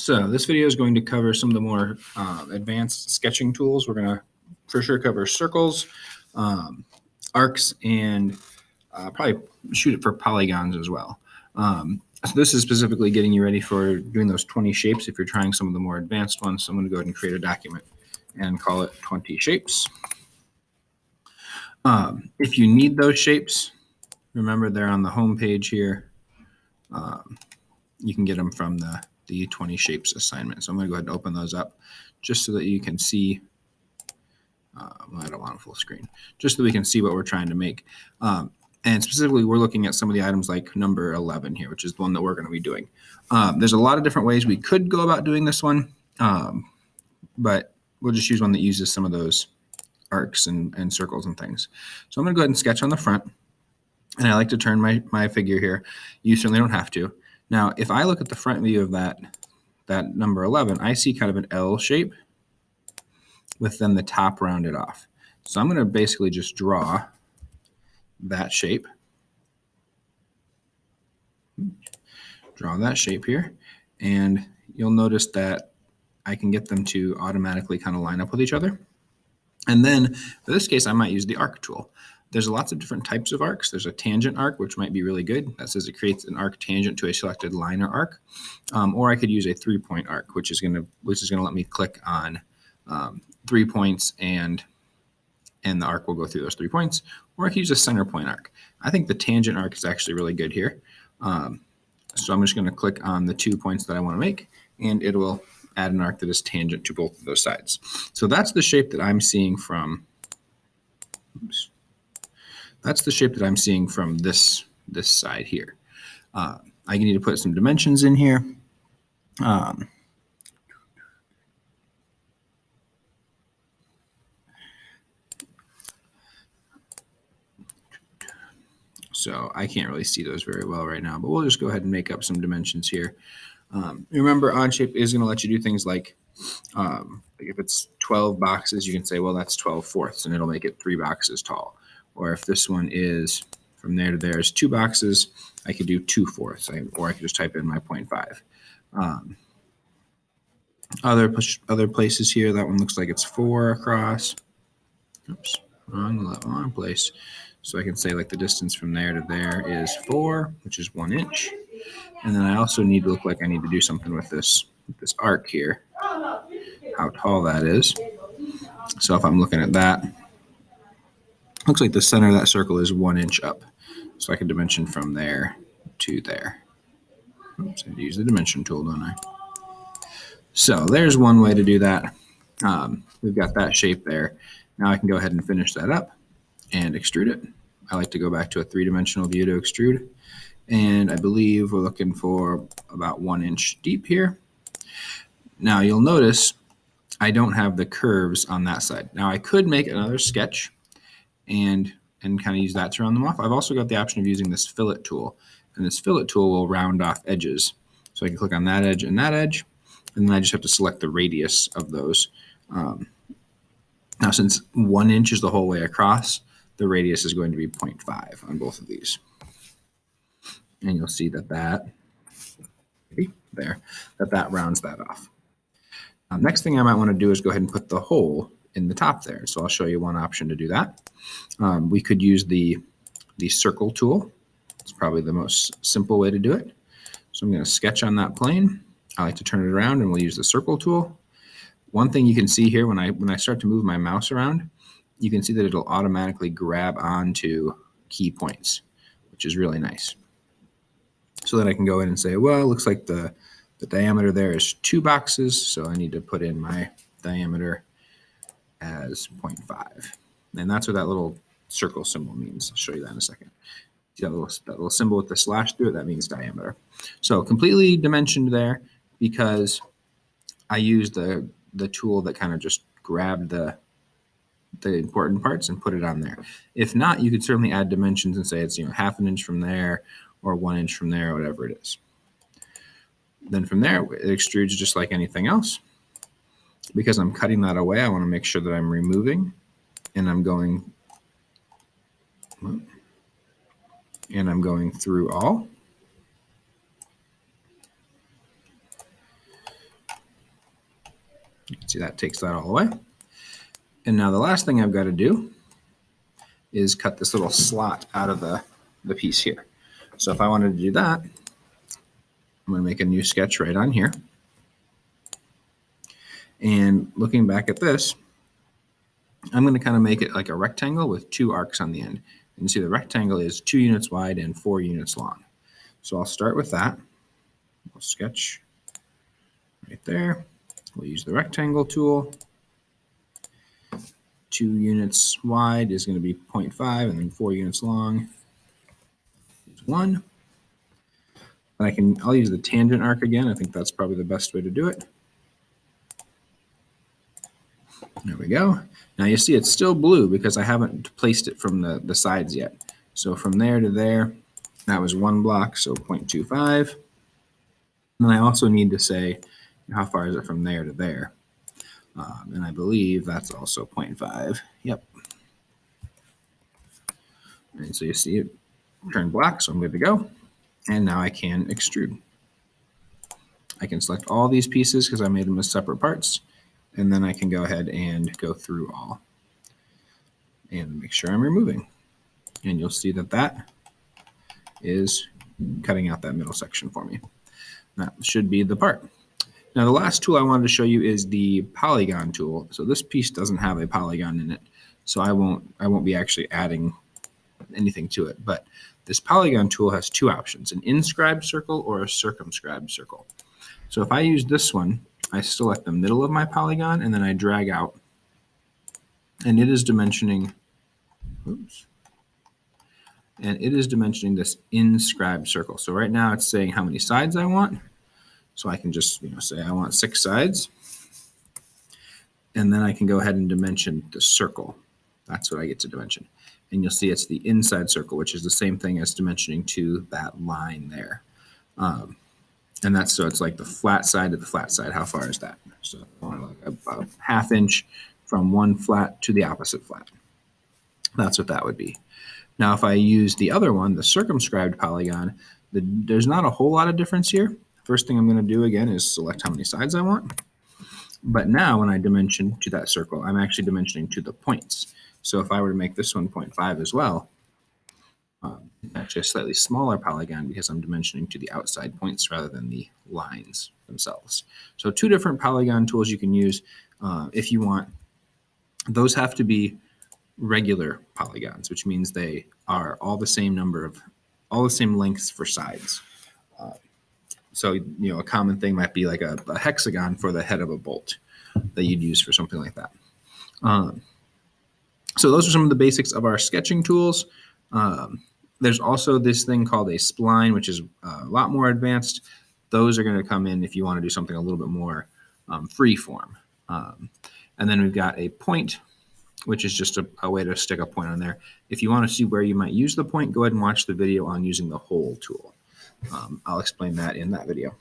So this video is going to cover some of the more advanced sketching tools. We're going to for sure cover circles, arcs, and probably shoot it for polygons as well. So this is specifically getting you ready for doing those 20 shapes. If you're trying some of the more advanced ones, so I'm going to go ahead and create a document and call it 20 shapes. If you need those shapes, remember they're on the home page here. You can get them from the 20 shapes assignment. So I'm going to go ahead and open those up just so that you can see. Well, I don't want a full screen, just so we can see what we're trying to make. And specifically, we're looking at some of the items like number 11 here, which is the one that we're going to be doing. There's a lot of different ways we could go about doing this one, but we'll just use one that uses some of those arcs and circles and things. So I'm going to go ahead and sketch on the front. And I like to turn my figure here. You certainly don't have to. Now, if I look at the front view of that number 11, I see kind of an L shape with then the top rounded off. So I'm going to basically just draw that shape. Draw that shape here. And you'll notice that I can get them to automatically kind of line up with each other. And then for this case, I might use the arc tool. There's lots of different types of arcs. There's a tangent arc, which might be really good. That says it creates an arc tangent to a selected line or arc. Or I could use a 3-point arc, which is gonna let me click on 3 points and the arc will go through those 3 points. Or I could use a center point arc. I think the tangent arc is actually really good here. So I'm just going to click on the 2 points that I want to make, and it will add an arc that is tangent to both of those sides. So that's the shape that I'm seeing from. Oops. That's the shape that I'm seeing from this side here. I need to put some dimensions in here. So I can't really see those very well right now, but we'll just go ahead and make up some dimensions here. Remember, Onshape is going to let you do things like if it's 12 boxes, you can say, well, that's 12/4, and it'll make it 3 boxes tall. Or if this one is from there to there is 2 boxes, I could do 2/4, or I could just type in my 0.5. Other places here, that one looks like it's 4 across. Oops, wrong place. So I can say like the distance from there to there is 4, which is 1 inch. And then I also need to look like I need to do something with this arc here, how tall that is. So if I'm looking at that, looks like the center of that circle is 1 inch up. So I can dimension from there to there. Oops, I use the dimension tool, don't I? So there's one way to do that. We've got that shape there. Now I can go ahead and finish that up and extrude it. I like to go back to a 3-dimensional view to extrude. And I believe we're looking for about 1 inch deep here. Now you'll notice I don't have the curves on that side. Now I could make another sketch and kind of use that to round them off. I've also got the option of using this Fillet Tool. And this Fillet Tool will round off edges. So I can click on that edge, and then I just have to select the radius of those. Now since 1 inch is the whole way across, the radius is going to be 0.5 on both of these. And you'll see that rounds that off. Next thing I might want to do is go ahead and put the hole in the top there. So I'll show you one option to do that. We could use the circle tool. It's probably the most simple way to do it. So I'm going to sketch on that plane. I like to turn it around, and we'll use the circle tool. One thing you can see here when I start to move my mouse around, you can see that it'll automatically grab onto key points, which is really nice. So then I can go in and say, well, it looks like the diameter there is 2 boxes, so I need to put in my diameter as 0.5. And that's what that little circle symbol means. I'll show you that in a second. See that little symbol with the slash through it? That means diameter. So completely dimensioned there because I used the tool that kind of just grabbed the important parts and put it on there. If not, you could certainly add dimensions and say it's 1/2 inch from there or 1 inch from there, or whatever it is. Then from there, it extrudes just like anything else. Because I'm cutting that away, I want to make sure that I'm removing, and I'm going through all. See, that takes that all away. And now the last thing I've got to do is cut this little slot out of the piece here. So if I wanted to do that, I'm going to make a new sketch right on here. And looking back at this, I'm going to kind of make it like a rectangle with 2 arcs on the end. And you see the rectangle is 2 units wide and 4 units long. So I'll start with that. We'll sketch right there. We'll use the rectangle tool. 2 units wide is going to be 0.5, and then 4 units long is 1. And I'll use the tangent arc again. I think that's probably the best way to do it. There we go. Now you see it's still blue because I haven't placed it from the sides yet. So from there to there, that was 1 block, so 0.25. And I also need to say how far is it from there to there. And I believe that's also 0.5. Yep. And so you see it turned black, so I'm good to go. And now I can extrude. I can select all these pieces because I made them as separate parts. And then I can go ahead and go through all and make sure I'm removing. And you'll see that that is cutting out that middle section for me. That should be the part. Now the last tool I wanted to show you is the Polygon tool. So this piece doesn't have a polygon in it, so I won't be actually adding anything to it. But this Polygon tool has 2 options: an inscribed circle or a circumscribed circle. So if I use this one, I select the middle of my polygon and then I drag out, and it is dimensioning. Oops. And it is dimensioning this inscribed circle. So right now it's saying how many sides I want. So I can just say I want 6 sides. And then I can go ahead and dimension the circle. That's what I get to dimension. And you'll see it's the inside circle, which is the same thing as dimensioning to that line there. And that's so it's like the flat side to the flat side. How far is that? So like about a ½ inch from one flat to the opposite flat. That's what that would be. Now, if I use the other one, the circumscribed polygon, there's not a whole lot of difference here. First thing I'm going to do again is select how many sides I want. But now when I dimension to that circle, I'm actually dimensioning to the points. So if I were to make this one 0.5 as well, actually a slightly smaller polygon because I'm dimensioning to the outside points rather than the lines themselves. So 2 different polygon tools you can use if you want. Those have to be regular polygons, which means they are all the same lengths for sides. So a common thing might be like a hexagon for the head of a bolt that you'd use for something like that. So those are some of the basics of our sketching tools. There's also this thing called a spline, which is a lot more advanced. Those are going to come in if you want to do something a little bit more free form. And then we've got a point, which is just a way to stick a point on there. If you want to see where you might use the point, go ahead and watch the video on using the hole tool. I'll explain that in that video.